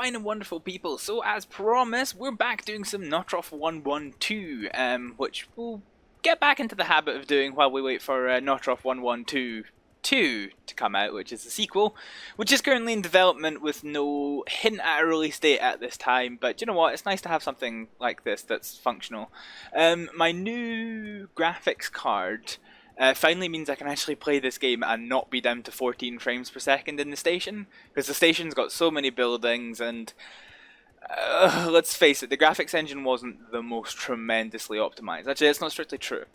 fine and wonderful people, so as promised, we're back doing some Notruf 112, which we'll get back into the habit of doing while we wait for Notruf 112 2 to come out, which is the sequel, which is currently in development with no hint at a release date at this time, but you know what, it's nice to have something like this that's functional. My new graphics card finally means I can actually play this game and not be down to 14 frames per second in the station, because the station's got so many buildings and let's face it, the graphics engine wasn't the most tremendously optimized. Actually, it's not strictly true.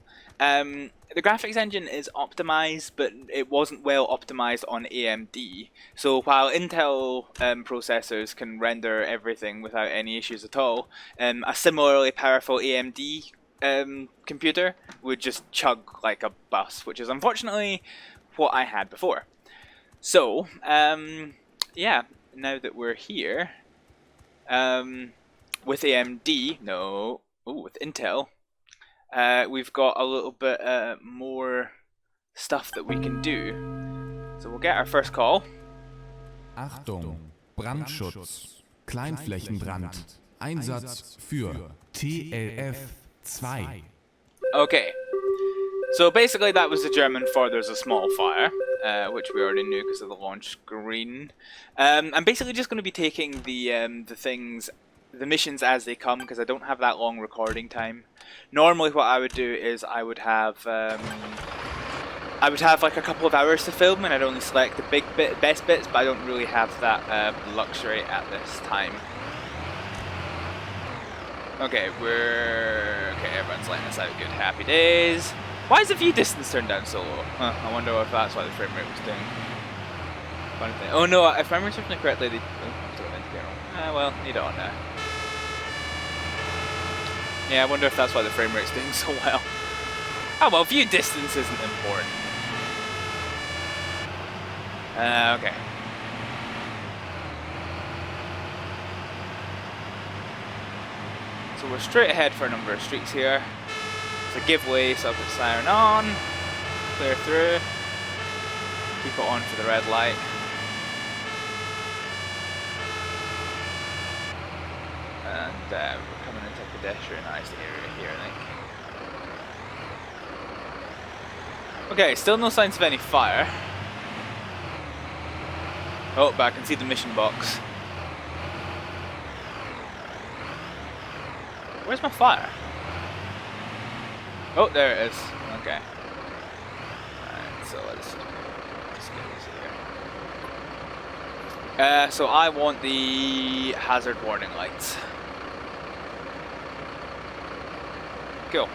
The graphics engine is optimized, but it wasn't well optimized on AMD. So while Intel processors can render everything without any issues at all, a similarly powerful AMD computer would just chug like a bus, which is unfortunately what I had before. So, yeah, now that we're here, with AMD, with Intel, we've got a little bit more stuff that we can do. So we'll get our first call. Achtung, Brandschutz, Kleinflächenbrand, Einsatz für TLF2. Okay, so basically that was the German for there's a small fire, which we already knew because of the launch screen. I'm basically just going to be taking the missions as they come, because I don't have that long recording time. Normally what I would do is I would have like a couple of hours to film, and I'd only select the best bits, but I don't really have that luxury at this time. Okay, everyone's letting us out. Good, happy days. Why is the view distance turned down so low? I wonder if that's why the frame rate was doing. Funny thing. Oh no, if I'm remembering correctly, they well, you don't know. Yeah, I wonder if that's why the frame rate's doing so well. Oh well, view distance isn't important. Okay. So we're straight ahead for a number of streets here. It's a giveaway, so I'll put siren on, clear through, keep it on for the red light. And we're coming into a pedestrianised area here, I think. Okay, still no signs of any fire. Oh, but I can see the mission box. Where's my fire? Oh, there it is. Okay. Alright, so let's just get this here. So I want the hazard warning lights. Cool.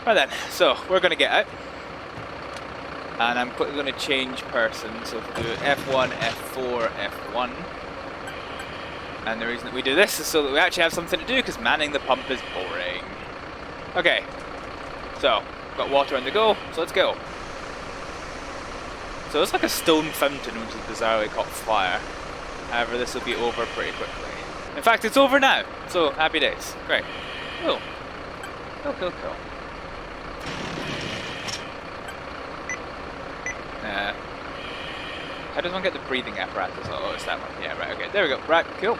Right then, so we're going to get out. And I'm quickly going to change person. So if we do F1, F4, F1. And the reason that we do this is so that we actually have something to do, because manning the pump is boring. Okay, so got water on the go, so let's go. So it's like a stone fountain which is bizarrely caught fire. However, this will be over pretty quickly. In fact, it's over now, so happy days. Great. Cool. Cool. How does one get the breathing apparatus? Oh, it's that one. Yeah, right, okay. There we go. Right, cool.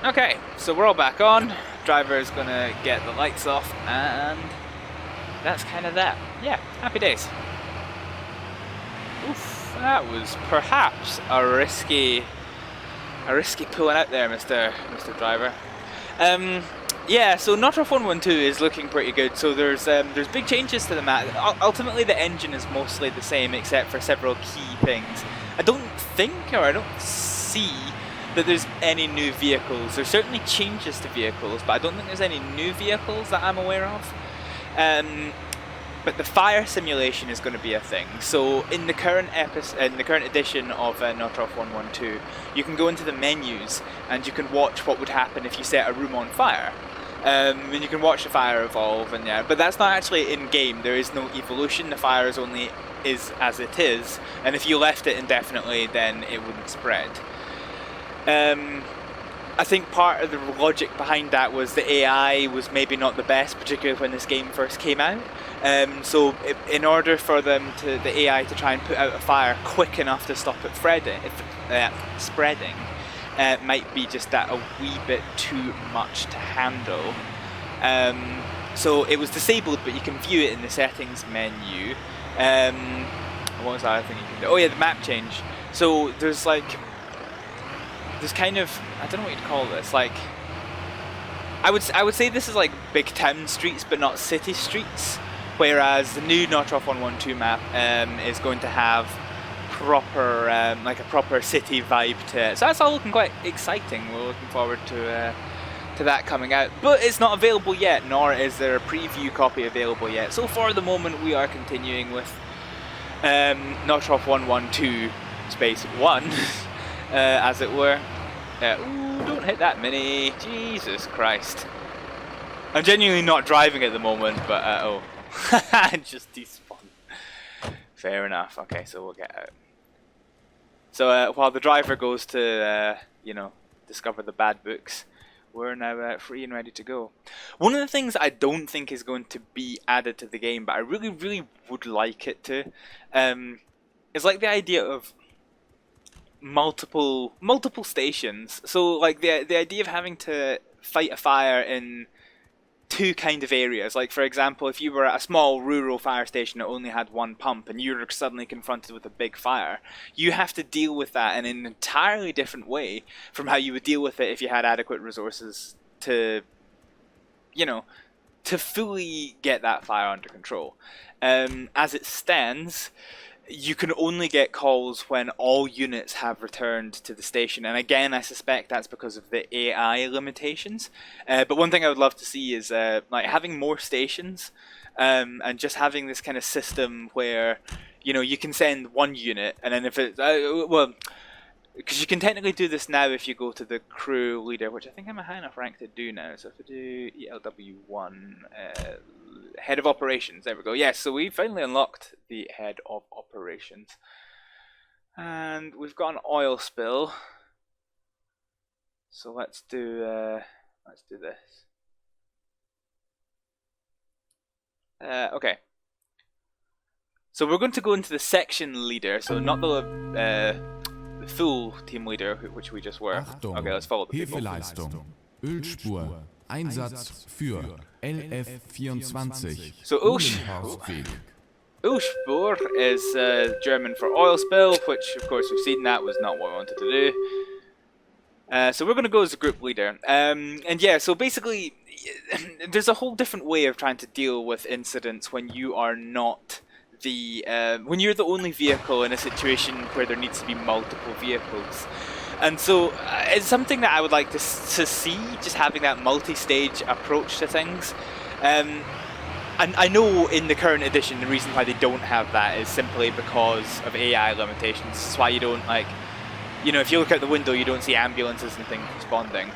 Okay, so we're all back on. Driver's gonna get the lights off, and that's kind of that. Yeah, happy days. Oof, that was perhaps a risky pulling out there, Mr. Driver. Yeah, so Notruf 112 is looking pretty good. So there's big changes to the map. Ultimately, the engine is mostly the same, except for several key things. I don't see that there's any new vehicles. There's certainly changes to vehicles, but I don't think there's any new vehicles that I'm aware of. But the fire simulation is going to be a thing. So in the current edition of Notruf 112, you can go into the menus and you can watch what would happen if you set a room on fire. And you can watch the fire evolve, and yeah, but that's not actually in game. There is no evolution. The fire is only as it is, and if you left it indefinitely, then it wouldn't spread. I think part of the logic behind that was the AI was maybe not the best, particularly when this game first came out. So in order for the AI to try and put out a fire quick enough to stop it spreading, might be just that a wee bit too much to handle. So it was disabled, but you can view it in the settings menu. What was the other thing you can do? Oh yeah, the map change. So there's kind of, I don't know what you'd call this, like, I would say this is like big town streets but not city streets, whereas the new Notruf 112 map is going to have proper like a proper city vibe to it. So that's all looking quite exciting. We're looking forward to that coming out, but it's not available yet, nor is there a preview copy available yet. So for the moment we are continuing with Notruf 112 space 1 as it were. Ooh, don't hit that mini. Jesus Christ. I'm genuinely not driving at the moment, but oh. Just despawn. Fair enough. Okay, so we'll get out. So while the driver goes to, you know, discover the bad books, we're now free and ready to go. One of the things I don't think is going to be added to the game, but I really, really would like it to, is like the idea of multiple stations. So like the idea of having to fight a fire in two kind of areas. Like for example, if you were at a small rural fire station that only had one pump and you were suddenly confronted with a big fire, you have to deal with that in an entirely different way from how you would deal with it if you had adequate resources to, you know, to fully get that fire under control. As it stands, you can only get calls when all units have returned to the station, and again I suspect that's because of the AI limitations. But one thing I would love to see is like having more stations, and just having this kind of system where, you know, you can send one unit, and then if it well, because you can technically do this now if you go to the crew leader, which I think I'm a high enough rank to do now. So if I do ELW1 head of operations, there we go. Yes, so we finally unlocked the head of operations, and we've got an oil spill. So let's do this. Okay. So we're going to go into the section leader, so not the full team leader, which we just were. Achtung, Okay, let's follow the people. Hilfeleistung, Ölspur, Einsatz für LF24. So Mulheim. Ölspur is German for oil spill, which of course we've seen that was not what we wanted to do. So we're going to go as a group leader. And yeah, so basically there's a whole different way of trying to deal with incidents when you are not when you're the only vehicle in a situation where there needs to be multiple vehicles. And so it's something that I would like to see, just having that multi-stage approach to things. And I know in the current edition the reason why they don't have that is simply because of AI limitations. That's why you don't, like, you know, if you look out the window you don't see ambulances and things responding.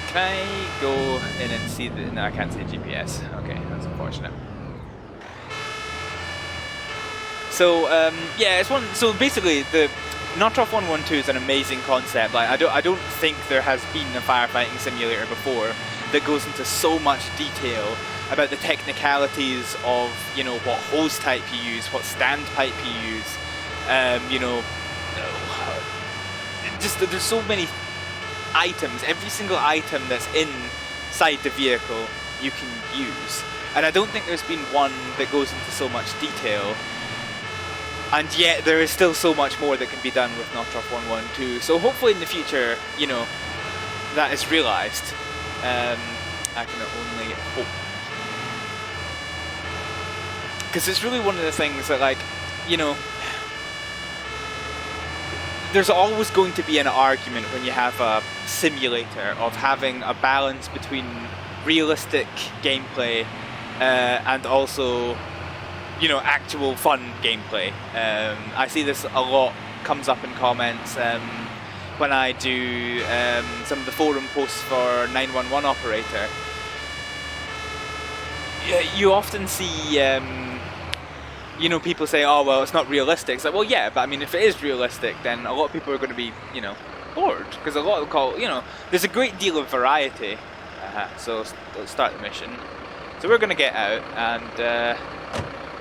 Can I go in and see the... No, I can't see GPS. Okay, that's unfortunate. So, yeah, it's one... So basically, the Notruf 112 is an amazing concept. Like, I don't think there has been a firefighting simulator before that goes into so much detail about the technicalities of, you know, what hose type you use, what standpipe you use, you know... Just, there's so many items, every single item that's inside the vehicle you can use, and I don't think there's been one that goes into so much detail, and yet there is still so much more that can be done with Notruf 112. So hopefully in the future, you know, that is realised. I can only hope, because it's really one of the things that, like, you know, there's always going to be an argument when you have a simulator of having a balance between realistic gameplay and also, you know, actual fun gameplay. I see this a lot, comes up in comments when I do some of the forum posts for 911 Operator. You often see you know, people say, oh, well, it's not realistic. It's like, well, yeah, but I mean, if it is realistic, then a lot of people are going to be, you know, bored. Because a lot of call, you know, there's a great deal of variety. So let's start the mission. So we're going to get out, and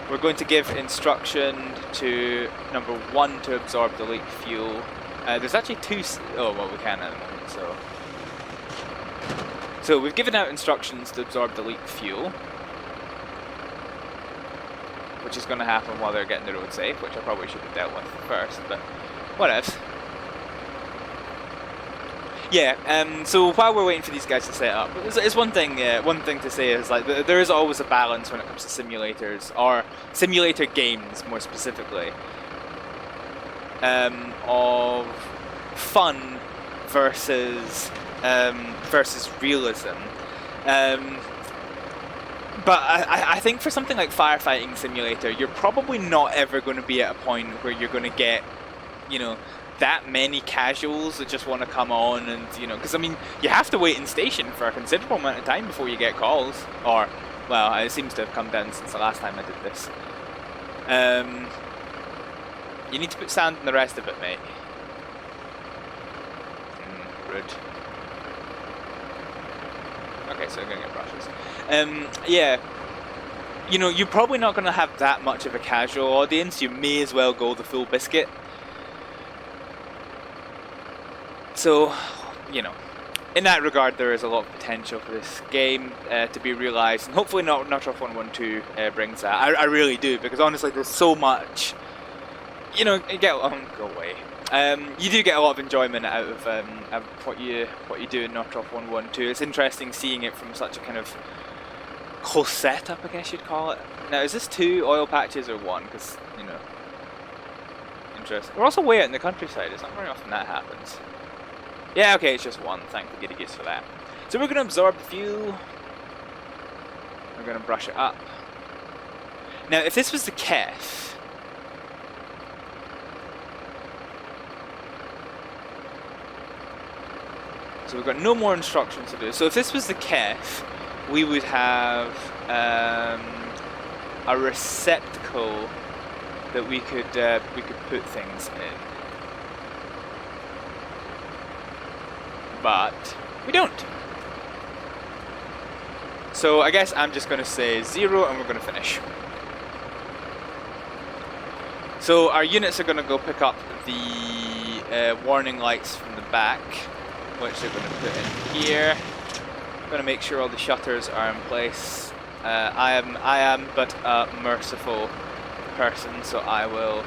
we're going to give instruction to number 1 to absorb the leak fuel. There's actually 2, oh, well, we can at the moment, so. So we've given out instructions to absorb the leak fuel, which is going to happen while they're getting the road safe, which I probably should have dealt with first, but whatevs. Yeah, so while we're waiting for these guys to set up, it's one thing to say is like there is always a balance when it comes to simulators, or simulator games more specifically, of fun versus realism. But I think for something like Firefighting Simulator, you're probably not ever going to be at a point where you're going to get, you know, that many casuals that just want to come on and, you know, because I mean, you have to wait in station for a considerable amount of time before you get calls, or, well, it seems to have come down since the last time I did this. You need to put sand in the rest of it, mate. Rude. Okay, so I'm going to get brushes. Yeah, you know, you're probably not going to have that much of a casual audience. You may as well go the full biscuit. So, you know, in that regard, there is a lot of potential for this game to be realised, and hopefully Notruf 112 brings that. I really do, because honestly, there's so much. You know, go away. You do get a lot of enjoyment out of what you do in Notruf 112. It's interesting seeing it from such a kind of close setup, I guess you'd call it. Now, is this 2 oil patches or 1? Because, you know, interesting. We're also way out in the countryside. It's not very often that happens. Yeah, okay, it's just 1. Thank the giddy goose for that. So we're going to absorb the fuel. We're going to brush it up. Now, if this was the Kef, so we've got no more instructions to do. So if this was the Kef, we would have a receptacle that we could put things in. But we don't. So I guess I'm just going to say 0 and we're going to finish. So our units are going to go pick up the warning lights from the back, which they're going to put in here. I'm going to make sure all the shutters are in place. I am but a merciful person, so I will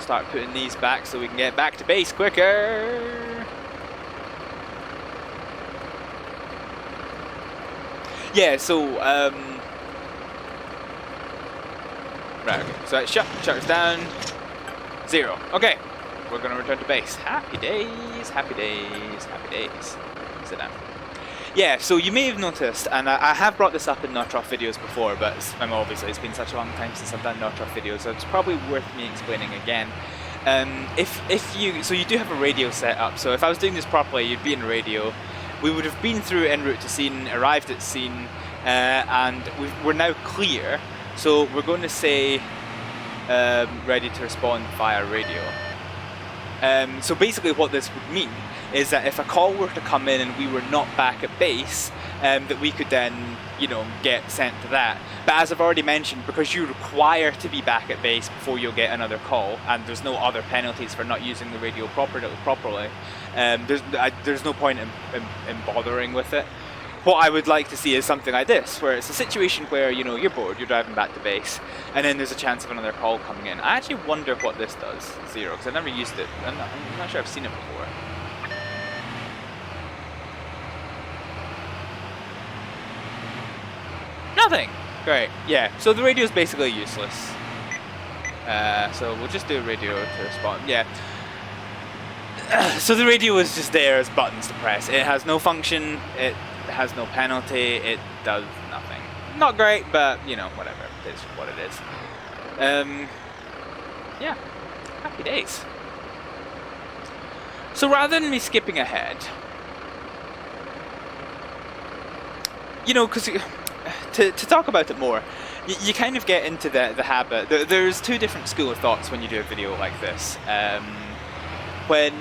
start putting these back so we can get back to base quicker. Yeah, so, right, okay, so shutters down, 0. Okay, we're going to return to base. Happy days, happy days, happy days. Sit down. Yeah, so you may have noticed, and I have brought this up in Notruf videos before, but obviously it's been such a long time since I've done Notruf videos, so it's probably worth me explaining again. So you do have a radio set up, so if I was doing this properly, you'd be in radio. We would have been through en route to scene, arrived at scene, and we're now clear. So we're going to say ready to respond via radio. So basically what this would mean is that if a call were to come in and we were not back at base, that we could then, you know, get sent to that. But as I've already mentioned, because you require to be back at base before you'll get another call, and there's no other penalties for not using the radio properly, there's no point in bothering with it. What I would like to see is something like this, where it's a situation where, you know, you're bored, you're driving back to base, and then there's a chance of another call coming in. I actually wonder what this does, 0, because I've never used it. I'm not sure I've seen it before. Nothing! Great, yeah, so the radio is basically useless. So we'll just do a radio to respond, yeah. So the radio is just there as buttons to press. It has no function, it has no penalty, it does nothing. Not great, but, you know, whatever, it is what it is. Yeah, happy days. So rather than me skipping ahead, you know, because to talk about it more, you kind of get into the habit. There's two different school of thoughts when you do a video like this. When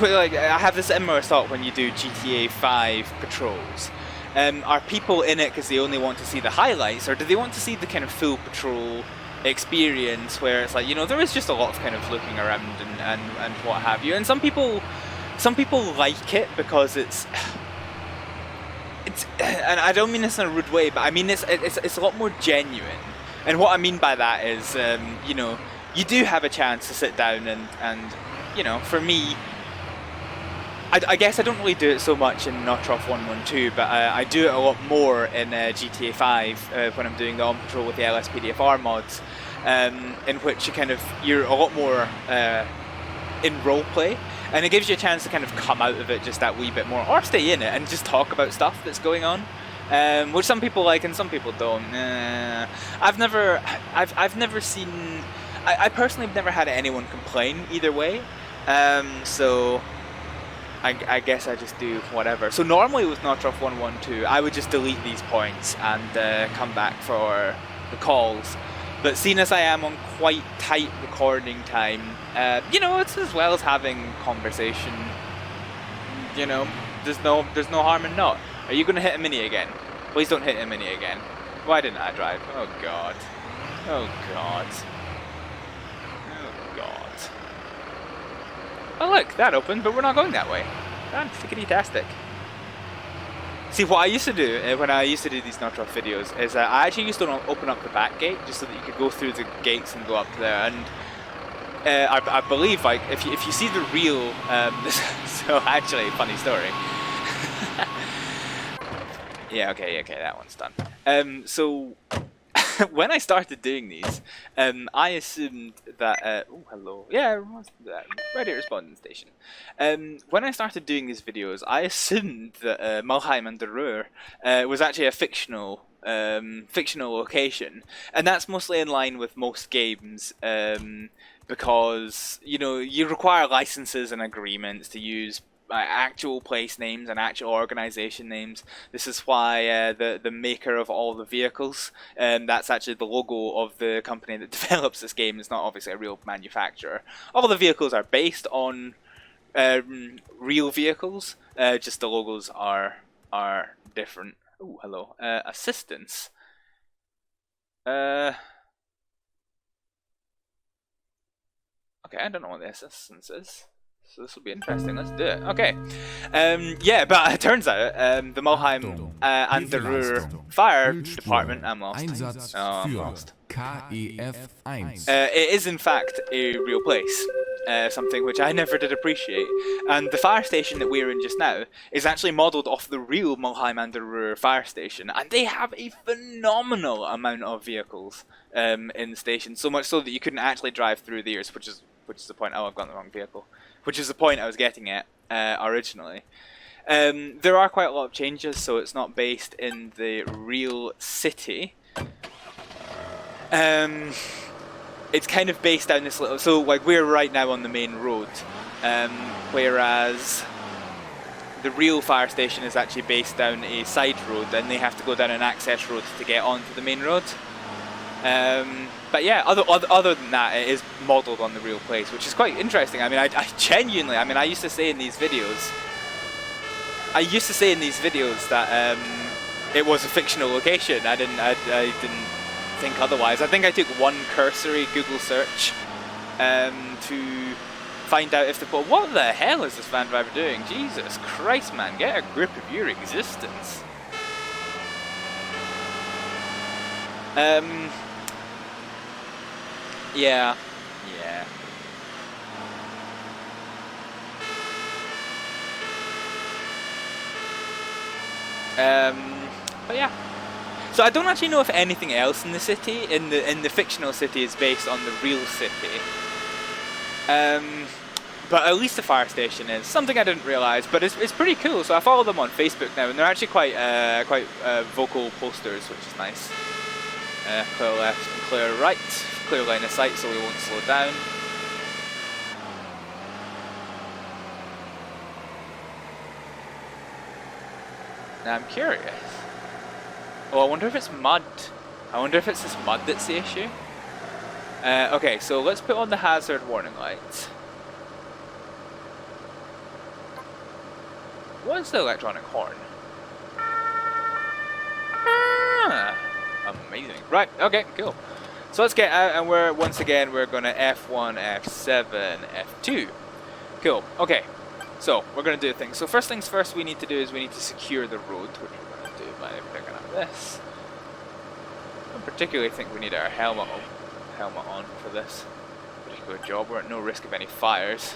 like, I have this similar thought when you do GTA 5 patrols. Are people in it because they only want to see the highlights, or do they want to see the kind of full patrol experience where it's like, you know, there is just a lot of kind of looking around and what have you. And some people like it because it's and I don't mean this in a rude way, but I mean it's a lot more genuine. And what I mean by that is, you know, you do have a chance to sit down and you know, for me, I guess I don't really do it so much in Notruf 112, but I do it a lot more in GTA 5 when I'm doing the on patrol with the LSPDFR mods, in which you're a lot more in roleplay, and it gives you a chance to kind of come out of it just that wee bit more, or stay in it and just talk about stuff that's going on, which some people like and some people don't. I've never seen. I personally have never had anyone complain either way, so. I guess I just do whatever. So normally with Notruf 112, I would just delete these points and come back for the calls. But seeing as I am on quite tight recording time, you know, it's as well as having conversation. You know, there's no harm in not. Are you going to hit a mini again? Please don't hit a mini again. Why didn't I drive? Oh god. Oh god. Oh look, that opened, but we're not going that way. Fantickety-tastic. See, what I used to do when I used to do these Notruf videos is I actually used to open up the back gate just so that you could go through the gates and go up there. And I believe, like, if you see the real, so actually, funny story. Yeah, okay, that one's done. So when I started doing these, I assumed that, oh, hello, yeah, radio responding station. When I started doing these videos, I assumed that Mulheim and Ruhr was actually a fictional location, and that's mostly in line with most games, because, you know, you require licenses and agreements to use actual place names and actual organization names. This is why the maker of all the vehicles, that's actually the logo of the company that develops this game. It's not obviously a real manufacturer. All the vehicles are based on real vehicles, just the logos are different. Oh, hello. Assistance. Okay, I don't know what the assistance is. So this will be interesting. Let's do it. Okay. Yeah, but it turns out the Mulheim and the Ruhr fire department. I'm lost. Einsatz Oh, I'm für lost. KEF1. It is in fact a real place. Something which I never did appreciate. And the fire station that we're in just now is actually modelled off the real Mulheim and the Ruhr fire station, and they have a phenomenal amount of vehicles in the station. So much so that you couldn't actually drive through theirs, which is the point. Oh, I've got the wrong vehicle. Which is the point I was getting at originally. There are quite a lot of changes, so it's not based in the real city. It's kind of based down this little... So, like, we're right now on the main road, whereas the real fire station is actually based down a side road, and they have to go down an access road to get onto the main road. But yeah, other than that, it is modelled on the real place, which is quite interesting. I mean, I genuinely, I mean, I used to say in these videos that it was a fictional location. I didn't think otherwise. I think I took one cursory Google search to find out if the... What the hell is this van driver doing? Jesus Christ, man, get a grip of your existence. Yeah. But yeah. So I don't actually know if anything else in the city, in the fictional city, is based on the real city. But at least the fire station is something I didn't realise. But it's pretty cool. So I follow them on Facebook now, and they're actually quite vocal posters, which is nice. Clear left and clear right. Clear line of sight, so we won't slow down. Now I'm curious. Oh, I wonder if it's mud. I wonder if it's this mud that's the issue. Okay, so let's put on the hazard warning lights. What is the electronic horn? Ah, amazing. Right, okay, cool. So let's get out, and we're gonna F1, F7, F2. Cool. Okay. So we're gonna do things. So first things first, we need to secure the road, which we're gonna do by picking up this. I particularly think we need our helmet on for this particular job. We're at no risk of any fires.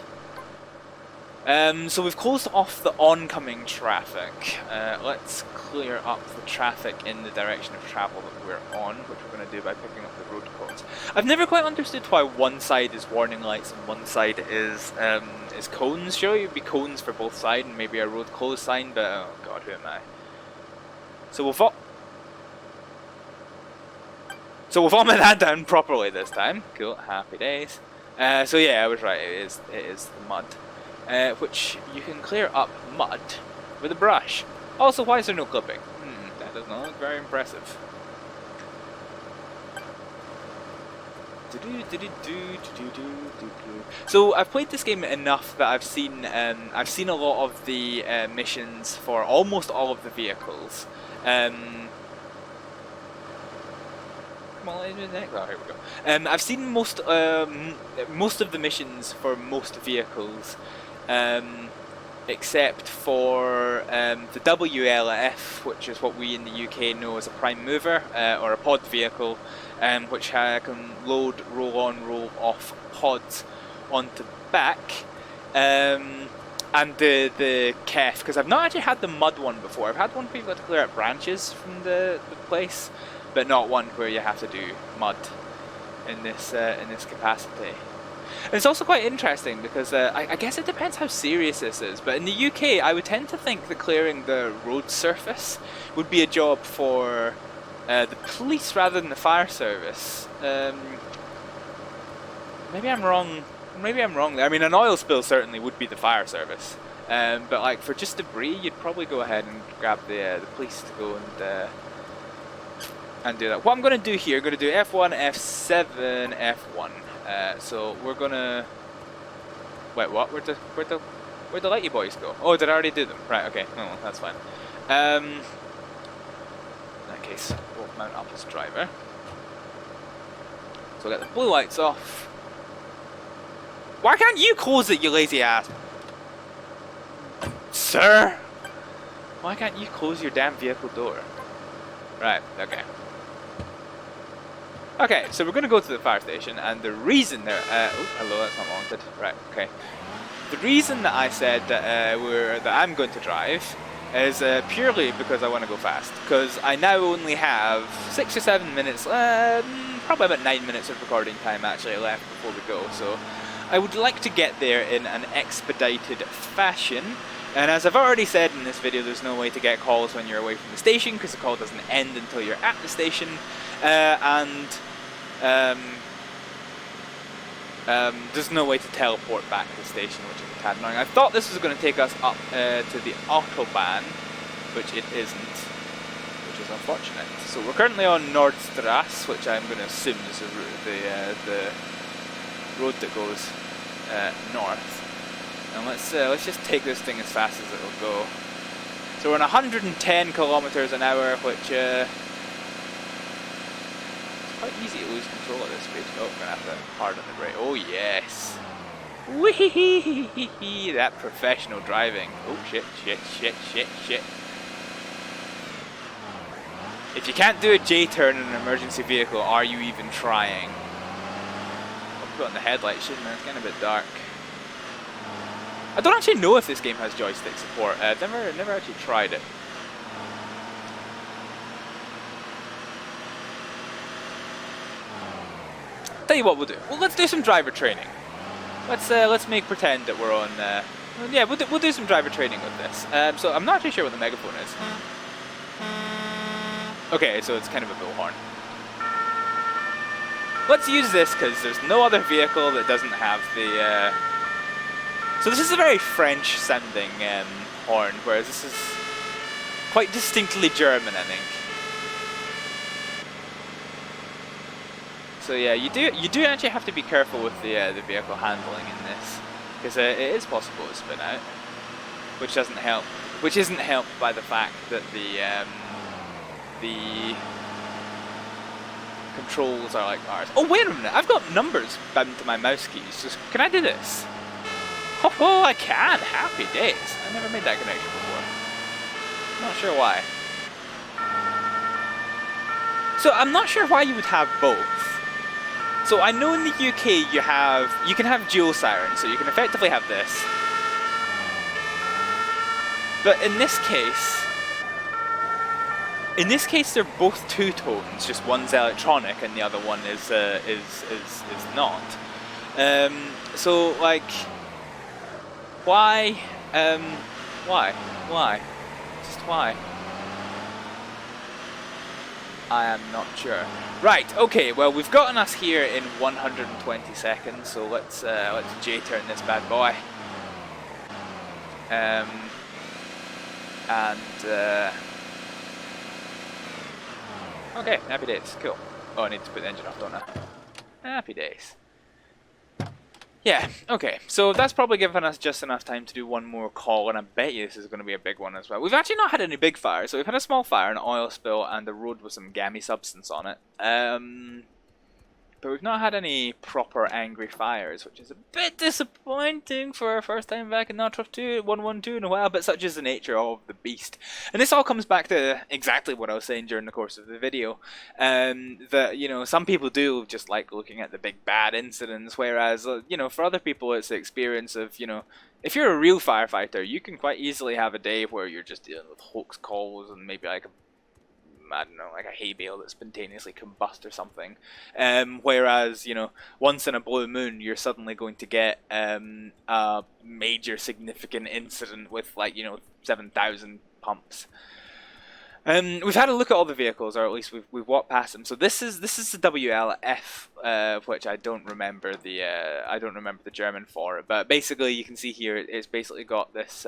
So we've closed off the oncoming traffic. Let's clear up the traffic in the direction of travel that we're on, which we're going to do by picking up the road codes. I've never quite understood why one side is warning lights and one side is cones. Sure, you'd be cones for both sides and maybe a road closed sign, but oh god, who am I? So we'll vomit that down properly this time. Cool, happy days. So yeah, I was right. It is the mud. Which you can clear up mud with a brush. Also, why is there no clipping? That does not look very impressive. So I've played this game enough that I've seen a lot of the missions for almost all of the vehicles. Oh, here we go. I've seen most of the missions for most vehicles. Except for the WLF, which is what we in the UK know as a prime mover, or a pod vehicle, which can load, roll on, roll off pods onto the back, and the KEF, because I've not actually had the mud one before. I've had one where you've got to clear out branches from the place, but not one where you have to do mud in this capacity. And it's also quite interesting because I guess it depends how serious this is, but in the UK I would tend to think that clearing the road surface would be a job for the police rather than the fire service. Maybe I'm wrong. I mean, an oil spill certainly would be the fire service, but like for just debris, you'd probably go ahead and grab the police to go and do that. What I'm going to do here, I'm going to do F1, F7, F1. So we're gonna wait. What? Where'd the lighty boys go? Oh, did I already do them? Right. Okay. No, that's fine. In that case, we'll mount up as driver. So we'll get the blue lights off. Why can't you close it, you lazy ass? Sir? Why can't you close your damn vehicle door? Right. Okay. Okay, so we're going to go to the fire station, and the reason there... oh, hello, that's not wanted. Right, okay. The reason that I said that I'm going to drive is purely because I want to go fast. Because I now only have 6 or 7 minutes, probably about 9 minutes of recording time actually left before we go. So I would like to get there in an expedited fashion. And as I've already said in this video, there's no way to get calls when you're away from the station, because the call doesn't end until you're at the station. There's no way to teleport back to the station, which is a tad annoying. I thought this was going to take us up to the Autobahn, which it isn't, which is unfortunate. So we're currently on Nordstrasse, which I'm going to assume is the road that goes north. And let's just take this thing as fast as it'll go. So we're on 110 kilometers an hour, which quite easy to lose control at this speed. Oh, we're gonna have to harden the brake. Oh yes! Wee, that professional driving. Oh shit! If you can't do a J-turn in an emergency vehicle, are you even trying? I'll put on the headlight, shouldn't I? It's getting a bit dark. I don't actually know if this game has joystick support. I've never actually tried it. Tell you what we'll do. Well, let's do some driver training. Let's make pretend that we're on. Yeah, we'll do some driver training with this. So I'm not actually sure what the megaphone is. Okay, so it's kind of a bullhorn. Let's use this because there's no other vehicle that doesn't have the. So this is a very French-sounding horn, whereas this is quite distinctly German, I think. So yeah, you do actually have to be careful with the vehicle handling in this, because it is possible to spin out, which doesn't help. Which isn't helped by the fact that the controls are like ours. Oh wait a minute! I've got numbers bound to my mouse keys. Just can I do this? Oh, I can! Happy days! I never made that connection before. Not sure why. So I'm not sure why you would have both. So I know in the UK you can have dual sirens, so you can effectively have this. But in this case they're both two tones. Just one's electronic and the other one is not. So like, why? Why? Just why? I am not sure. Right. Okay. Well, we've gotten us here in 120 seconds. So let's J-turn this bad boy. Okay, happy days, cool. Oh, I need to put the engine off, don't I? Happy days. Yeah, okay, so that's probably given us just enough time to do one more call, and I bet you this is going to be a big one as well. We've actually not had any big fires, so we've had a small fire, an oil spill, and a road with some gammy substance on it. But we've not had any proper angry fires, which is a bit disappointing for our first time back in Notruf 112 in a while, but such is the nature of the beast. And this all comes back to exactly what I was saying during the course of the video. That, you know, some people do just like looking at the big bad incidents, whereas, you know, for other people it's the experience of, you know, if you're a real firefighter, you can quite easily have a day where you're just dealing with hoax calls and maybe like I don't know, like a hay bale that spontaneously combusts or something. Whereas, you know, once in a blue moon, you're suddenly going to get a major significant incident with, like, you know, 7,000 pumps. We've had a look at all the vehicles, or at least we've walked past them. So this is the WLF, which I don't remember the German for it. But basically, you can see here it's basically got this.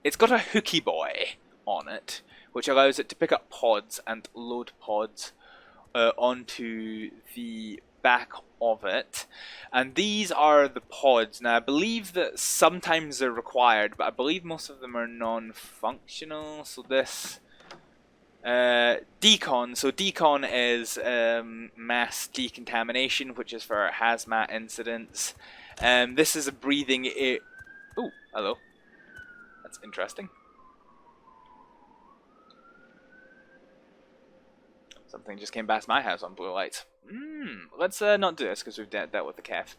It's got a hooky boy on it, which allows it to pick up pods and load pods onto the back of it. And these are the pods. Now, I believe that sometimes they're required, but I believe most of them are non-functional. So this decon. So decon is mass decontamination, which is for hazmat incidents. This is a breathing air. Oh, hello. That's interesting. Something just came past my house on blue lights. Let's not do this because we've dealt with the kef.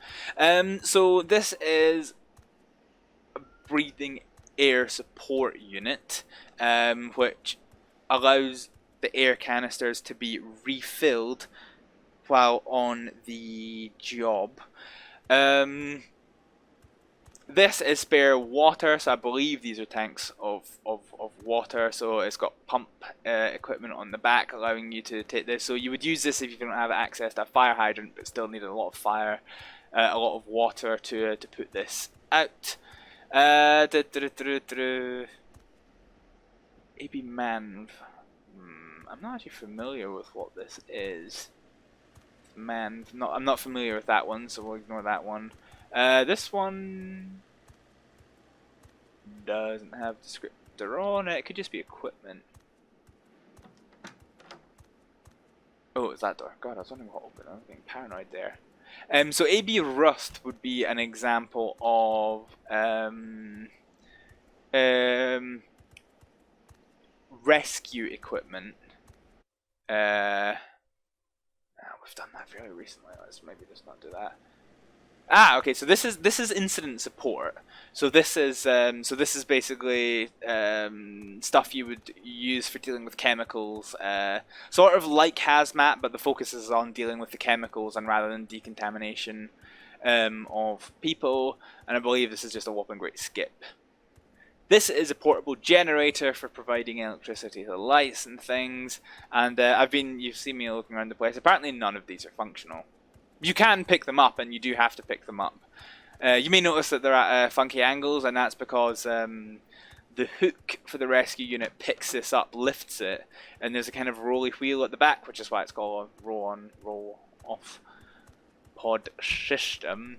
So this is a breathing air support unit, which allows the air canisters to be refilled while on the job. This is spare water, so I believe these are tanks of water, so it's got pump equipment on the back allowing you to take this. So you would use this if you don't have access to a fire hydrant but still need a lot of water to put this out. AB Man. I'm not actually familiar with what this is. Man, I'm not familiar with that one, so we'll ignore that one. This one doesn't have descriptor on it. It could just be equipment. Oh, it's that door. God, I was wondering what opened. I was getting paranoid there. So AB Rust would be an example of rescue equipment. We've done that fairly recently. Let's maybe just not do that. Okay. So this is incident support. So this is basically stuff you would use for dealing with chemicals, sort of like hazmat, but the focus is on dealing with the chemicals and rather than decontamination of people. And I believe this is just a whopping great skip. This is a portable generator for providing electricity to lights and things. And you've seen me looking around the place. Apparently none of these are functional. You can pick them up, and you do have to pick them up. You may notice that they're at funky angles, and that's because the hook for the rescue unit picks this up, lifts it, and there's a kind of rolly wheel at the back, which is why it's called a roll off pod system.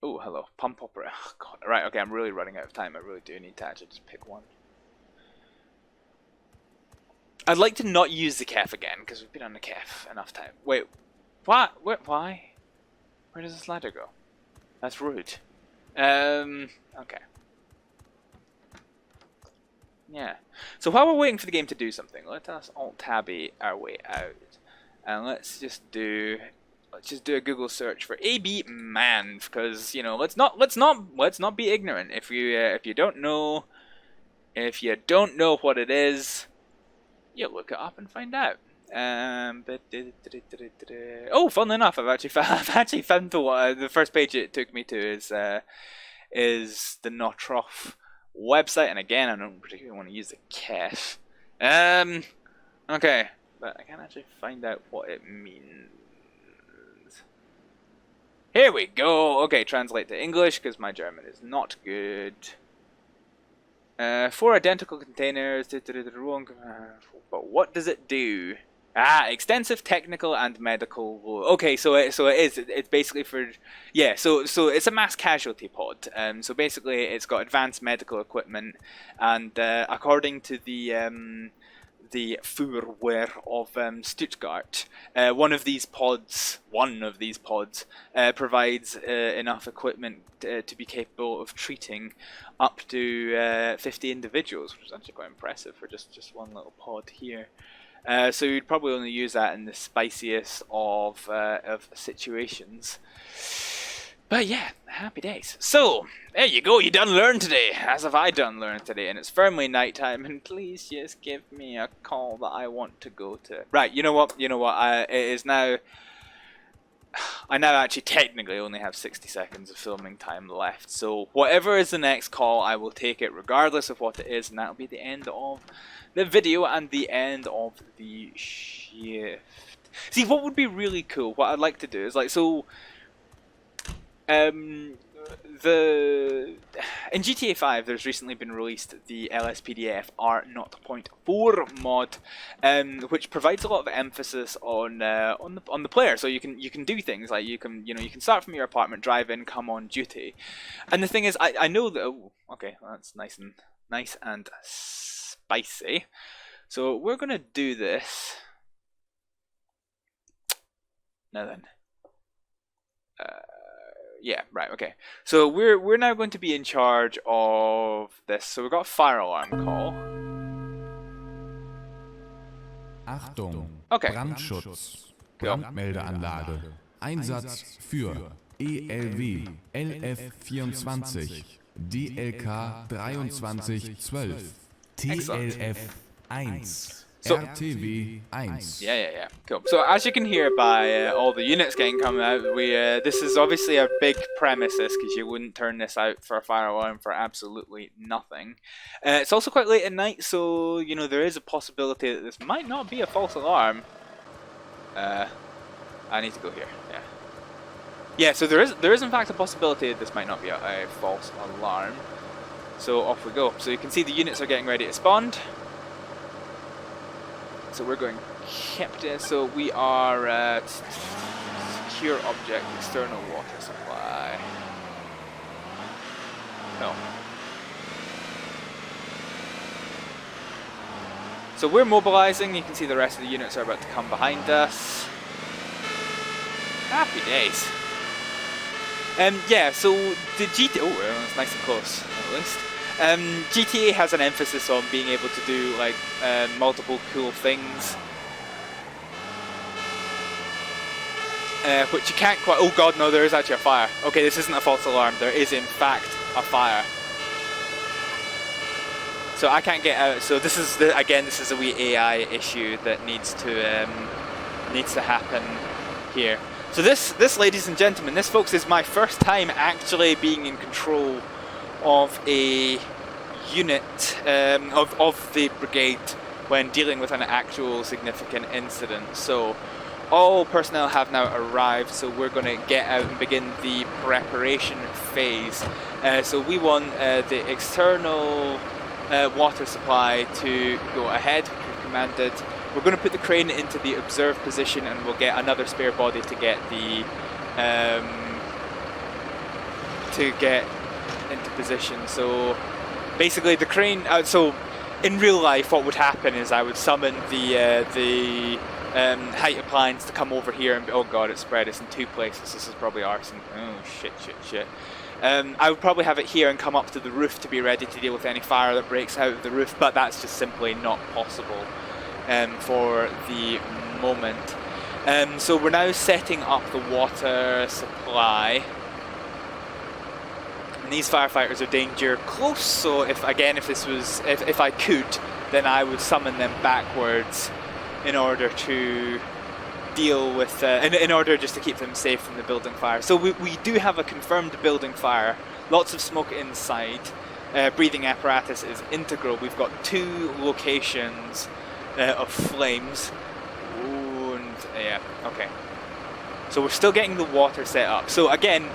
Oh, hello, pump operator. Oh, God. Right, okay, I'm really running out of time. I really do need to actually just pick one. I'd like to not use the kef again because we've been on the kef enough time. Wait, what? Why? Where does this ladder go? That's rude. Okay. Yeah. So while we're waiting for the game to do something, let us alt-tabby our way out, and let's just do a Google search for AB man, because you know, let's not be ignorant. If you don't know what it is, you look it up and find out. Oh, funnily enough, I've actually found the first page it took me to is the Notruf website, and again, I don't particularly want to use the kef. Okay, but I can't actually find out what it means. Here we go. Okay, translate to English because my German is not good. 4 identical containers. But what does it do? Extensive technical and medical. Okay, so it's basically for, yeah. So it's a mass casualty pod. So basically it's got advanced medical equipment, and according to the Feuerwehr of Stuttgart, one of these pods provides enough equipment to be capable of treating up to 50 individuals, which is actually quite impressive for just one little pod here. So you'd probably only use that in the spiciest of situations. But yeah, happy days. So, there you go, you done learned today, as have I done learned today, and it's firmly nighttime, and please just give me a call that I want to go to. Right, you know what, it is now, I now actually technically only have 60 seconds of filming time left, so whatever is the next call, I will take it regardless of what it is, and that'll be the end of the video and the end of the shift. See, what would be really cool, what I'd like to do is, like, so... in GTA 5, there's recently been released the LSPDF R0.4 mod, which provides a lot of emphasis on the player. So you can do things like you can start from your apartment, drive in, come on duty, and the thing is, I know that. Oh, okay, well, that's nice and spicy. So we're gonna do this now. Then. Yeah, right, okay. So we're now going to be in charge of this. So we've got a fire alarm call. Achtung, Okay. Brandschutz, Cool. Brandmeldeanlage, Einsatz für ELW LF24, DLK 2312, TLF 1. So, RTW 1. yeah, cool. So as you can hear by all the units getting coming out, this is obviously a big premise, because you wouldn't turn this out for a fire alarm for absolutely nothing. It's also quite late at night, so you know there is a possibility that this might not be a false alarm. I need to go here. Yeah. So there is in fact a possibility that this might not be a false alarm. So off we go. So you can see the units are getting ready to spawn. So we're going Captain. So we are at secure object, external water supply. No. So we're mobilizing. You can see the rest of the units are about to come behind us. Happy days. Yeah. So the GTA. Oh, it's nice and close at least. GTA has an emphasis on being able to do like multiple cool things, which you can't quite. Oh god, no! There is actually a fire. Okay, this isn't a false alarm. There is in fact a fire. So I can't get out. So this is this is a wee AI issue that needs to happen here. So this, ladies and gentlemen, this folks is my first time actually being in control of a unit of the brigade when dealing with an actual significant incident. So all personnel have now arrived, so we're going to get out and begin the preparation phase. So we want the external water supply to go ahead. We've commanded. We're going to put the crane into the observe position, and we'll get another spare body to get the into position. So basically the crane, so in real life what would happen is I would summon the height appliance to come over here and, oh god, it's spread, it's in 2 places, this is probably arson. Oh shit. I would probably have it here and come up to the roof to be ready to deal with any fire that breaks out of the roof, but that's just simply not possible for the moment. So we're now setting up the water supply. And these firefighters are danger close, so if I could, then I would summon them backwards in order to deal with, in order just to keep them safe from the building fire. So we do have a confirmed building fire, lots of smoke inside, breathing apparatus is integral. We've got 2 locations of flames, and yeah, okay. So we're still getting the water set up. So again,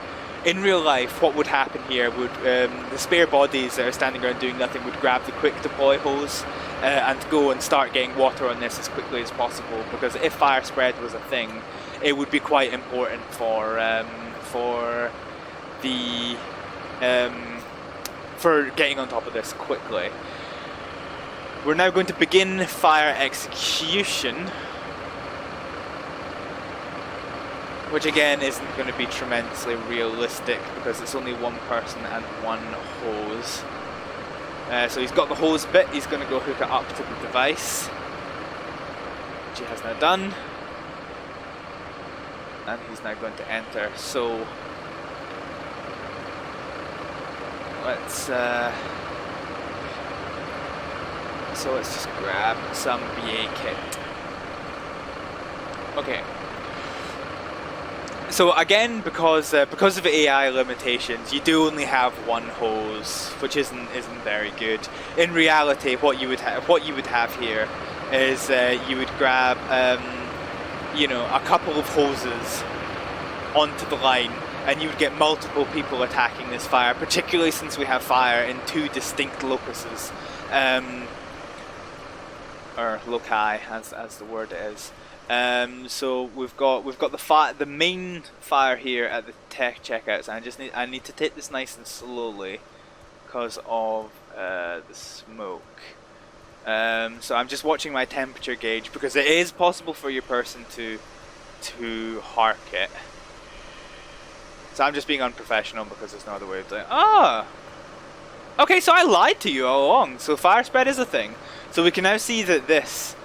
in real life, what would happen here would, the spare bodies that are standing around doing nothing would grab the quick deploy hose and go and start getting water on this as quickly as possible, because if fire spread was a thing, it would be quite important for getting on top of this quickly. We're now going to begin fire execution, which again isn't going to be tremendously realistic because it's only 1 person and 1 hose. So he's got the hose bit, he's going to go hook it up to the device, which he has now done, and he's now going to enter. So let's just grab some BA kit. Okay. So again, because of AI limitations, you do only have 1 hose, which isn't very good. In reality, what you would have here is you would grab a couple of hoses onto the line, and you would get multiple people attacking this fire. Particularly since we have fire in 2 distinct locuses, or loci, as the word is. So we've got the main fire here at the tech checkouts, and I need to take this nice and slowly because of the smoke. So I'm just watching my temperature gauge because it is possible for your person to hark it. So I'm just being unprofessional because there's no other way of doing it. Ah! Okay, so I lied to you all along. So fire spread is a thing. So we can now see that this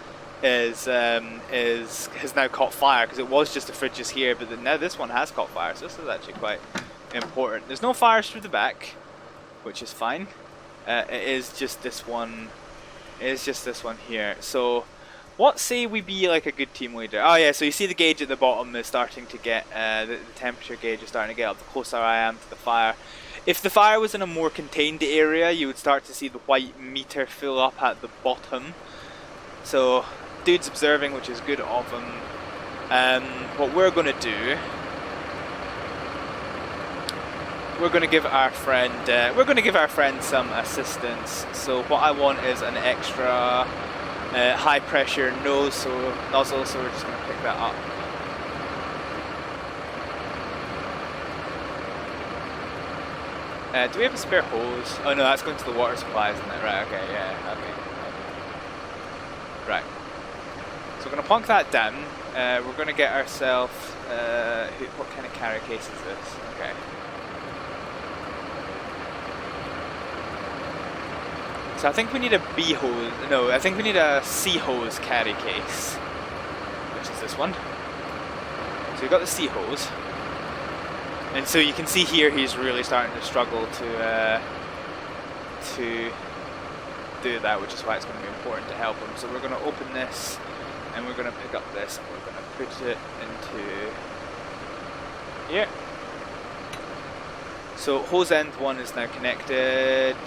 has now caught fire, because it was just the fridges here, but now this one has caught fire, so this is actually quite important. There's no fires through the back, which is fine. It is just this one. It is just this one here. So what say we be like a good team leader? Oh yeah, so you see the gauge at the bottom is starting to get the temperature gauge is starting to get up the closer I am to the fire. If the fire was in a more contained area, you would start to see the white meter fill up at the bottom. So dude's observing, which is good of him. What we're going to do, we're going to give our friend some assistance. So what I want is an extra high pressure nozzle, so we're just going to pick that up. Do we have a spare hose? Oh no, that's going to the water supply, isn't it? Right, okay, yeah, okay. Right. So we're going to plonk that down. We're going to get ourselves... what kind of carry case is this? Okay. So I think we need a B hose. No, I think we need a C hose carry case, which is this one. So we've got the C hose. And so you can see here he's really starting to struggle to do that, which is why it's going to be important to help him. So we're going to open this, and we're going to pick up this, and we're going to put it into here. So hose end 1 is now connected.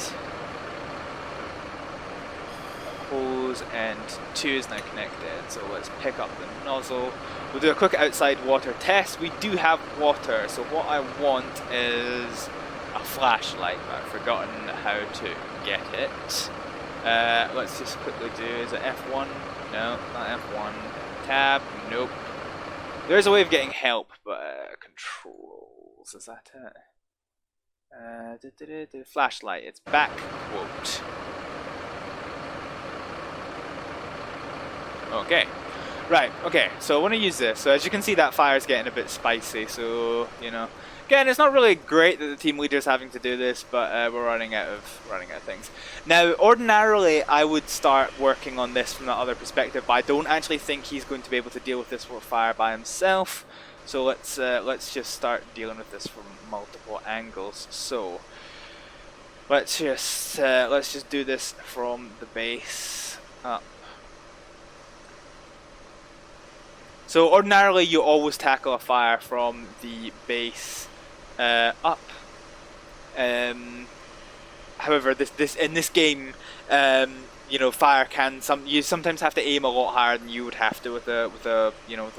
Hose end 2 is now connected. So let's pick up the nozzle. We'll do a quick outside water test. We do have water, so what I want is a flashlight, but I've forgotten how to get it. Let's just quickly do, is it F1? No, not F1. Tab, nope. There's a way of getting help, but controls, is that it? Flashlight, it's back quote. Okay. Right, okay, so I want to use this. So as you can see, that fire's getting a bit spicy, so, you know. Again, it's not really great that the team leader's having to do this, but we're running out of things. Now, ordinarily, I would start working on this from the other perspective, but I don't actually think he's going to be able to deal with this with fire by himself. So let's just start dealing with this from multiple angles. So let's just do this from the base up. So ordinarily, you always tackle a fire from the base up. However, in this game, you know, fire can you sometimes have to aim a lot higher than you would have to with a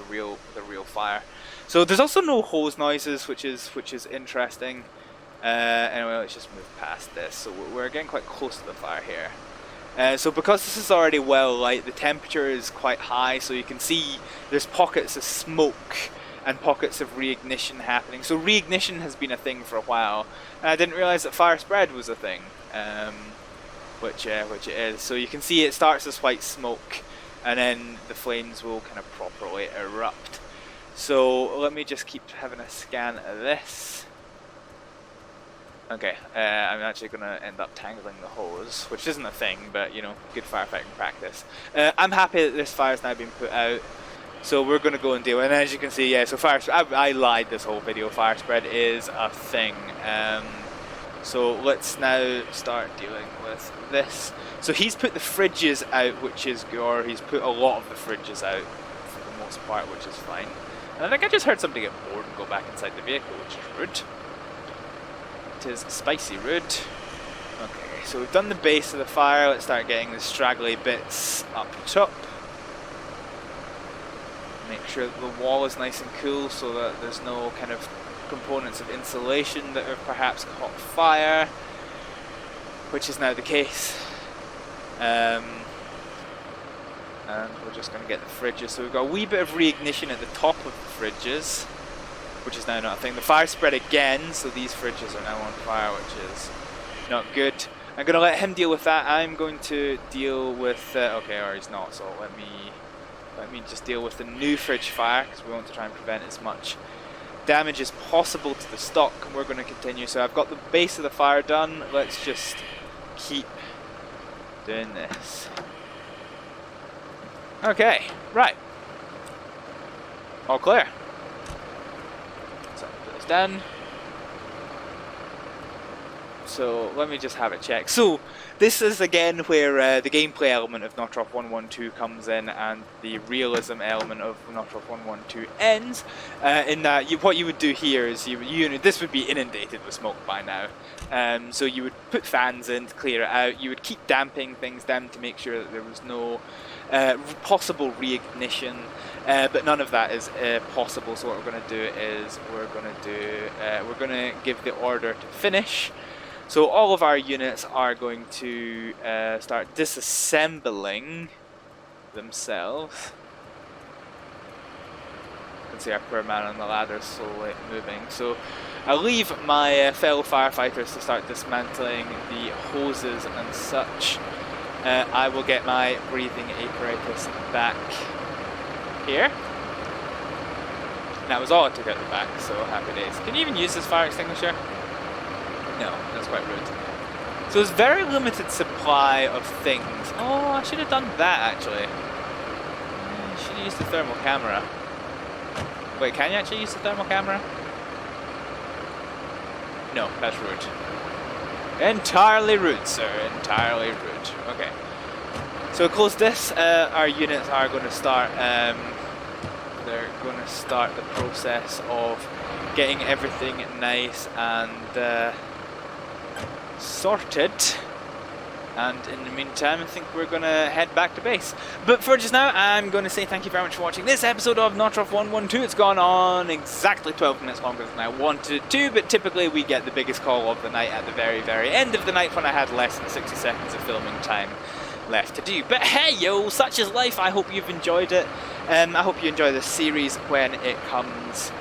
real fire. So there's also no hose noises, which is interesting. Anyway, let's just move past this. So we're getting quite close to the fire here. So because this is already well light, the temperature is quite high, so you can see there's pockets of smoke and pockets of reignition happening. So reignition has been a thing for a while, and I didn't realize that fire spread was a thing, which it is. So you can see it starts as white smoke, and then the flames will kind of properly erupt. So let me just keep having a scan of this. Okay, I'm actually going to end up tangling the hose, which isn't a thing, but, you know, good firefighting practice. I'm happy that this fire's now been put out, so we're going to go and deal. And as you can see, yeah, so I lied this whole video. Fire spread is a thing. So let's now start dealing with this. So he's put the fridges out, or he's put a lot of the fridges out for the most part, which is fine. And I think I just heard somebody get bored and go back inside the vehicle, which is rude. Is spicy rude. Okay, so we've done the base of the fire. Let's start getting the straggly bits up top. Make sure that the wall is nice and cool so that there's no kind of components of insulation that have perhaps caught fire, which is now the case. And we're just going to get the fridges. So we've got a wee bit of reignition at the top of the fridges, which is now not a thing. The fire spread again, so these fridges are now on fire, which is not good. I'm going to let him deal with that. I'm going to deal with... okay, or he's not, so let me just deal with the new fridge fire, because we want to try and prevent as much damage as possible to the stock, and we're going to continue. So I've got the base of the fire done. Let's just keep doing this. Okay, right. All clear. Done. So let me just have it check. So this is again where the gameplay element of Notruf 112 comes in and the realism element of Notruf 112 ends. In that what you would do here is this would be inundated with smoke by now. So you would put fans in to clear it out. You would keep damping things down to make sure that there was no possible reignition. But none of that is possible. So what we're going to do is we're going to give the order to finish. So all of our units are going to start disassembling themselves. You can see our poor man on the ladder slowly moving. So I'll leave my fellow firefighters to start dismantling the hoses and such. I will get my breathing apparatus back here. And that was all I took out the back, so happy days. Can you even use this fire extinguisher? No, that's quite rude. So there's very limited supply of things. Oh, I should have done that actually. I should have used the thermal camera. Wait, can you actually use the thermal camera? No, that's rude. Entirely rude, sir. Entirely rude. Okay. So close this. Our units are going to start. They're going to start the process of getting everything nice and sorted. And in the meantime, I think we're going to head back to base. But for just now, I'm going to say thank you very much for watching this episode of Notruf 112. It's gone on exactly 12 minutes longer than I wanted it to, but typically we get the biggest call of the night at the very, very end of the night when I had less than 60 seconds of filming time left to do. But hey yo, such is life. I hope you've enjoyed it. I hope you enjoy this series when it comes,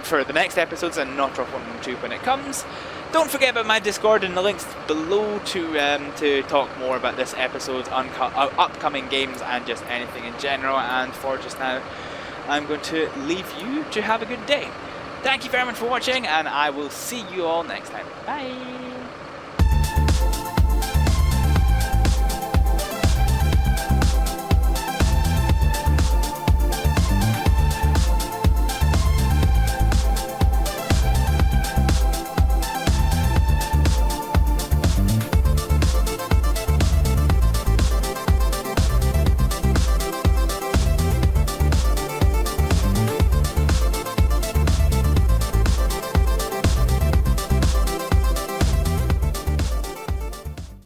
for the next episodes, and Notruf 112 when it comes. Don't forget about my Discord and the links below to talk more about this episode's upcoming games and just anything in general. And for just now, I'm going to leave you to have a good day. Thank you very much for watching, and I will see you all next time. Bye!